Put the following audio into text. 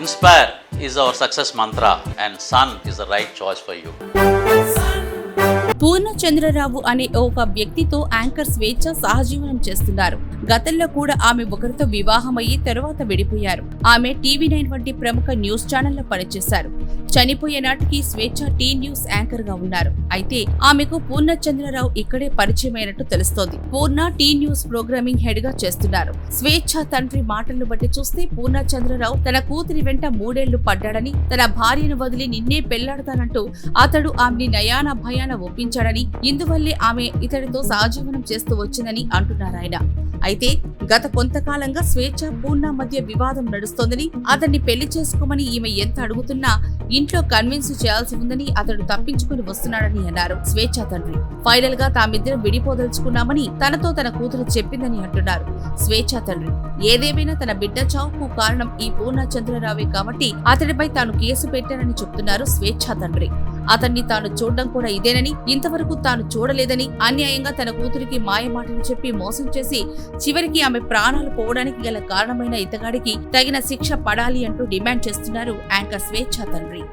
Inspire is our success mantra and Sun is the right choice for you. Purnachandrarao అనే ఒక వ్యక్తితో anchor స్వేచ్ఛ సహజీవనం చేస్తున్నారు. గతంలో కూడా ఆమె ఒకరితో వివాహమయ్యి తరువాత విడిపోయారు. ఆమె టీవీ9 వంటి ప్రముఖ న్యూస్ ఛానల్లో పనిచేశారు. చనిపోయే నాటికి స్వేచ్ఛ టీ న్యూస్ యాంకర్ గా ఉన్నారు. అయితే ఆమెకు పూర్ణచంద్రరావు ఇక్కడే పరిచయమైనట్టు తెలుస్తోంది. పూర్ణ టీ న్యూస్ ప్రోగ్రామింగ్ హెడ్ గా చేస్తున్నారు. స్వేచ్ఛ తండ్రి మాటలను బట్టి చూస్తే పూర్ణచంద్రరావు తన కూతురి వెంట 3 ఏళ్లు పడ్డాడని, తన భార్యను వదిలి నిన్నే పెళ్లాడతానంటూ అతడు ఆమెని నయాన భయాన ఒప్పించాడని, ఇందువల్లే ఆమె ఇతడితో సహజీవనం చేస్తూ వచ్చిందని అంటున్నారాయన. అయితే గత కొంతకాలంగా స్వేచ్ఛ పూర్ణ మధ్య వివాదం నడుస్తోందని, అతన్ని పెళ్లి చేసుకోమని ఈమె ఎంత అడుగుతున్నా ఇంట్లో కన్విన్స్ చేయాల్సి ఉందని అతడు తప్పించుకుని వస్తున్నాడని అన్నారు స్వేచ్ఛ తండ్రి. ఫైనల్ గా తామిద్దరం విడిపోదలుచుకున్నామని తనతో తన కూతురు చెప్పిందని అంటున్నారు స్వేచ్ఛ తండ్రి. ఏదేమైనా తన బిడ్డ చావుకు కారణం ఈ పూర్ణచంద్రరావే కాబట్టి అతడిపై తాను కేసు పెట్టానని చెప్తున్నారు స్వేచ్ఛ తండ్రి. అతన్ని తాను చూడడం కూడా ఇదేనని, ఇంతవరకు తాను చూడలేదని, అన్యాయంగా తన కూతురికి మాయమాటలు చెప్పి మోసం చేసి చివరికి ఆమె ప్రాణాలు పోవడానికి గల కారణమైన ఇతగాడికి తగిన శిక్ష పడాలి అంటూ డిమాండ్ చేస్తున్నారు యాంకర్ స్వేచ్ఛ తండ్రి.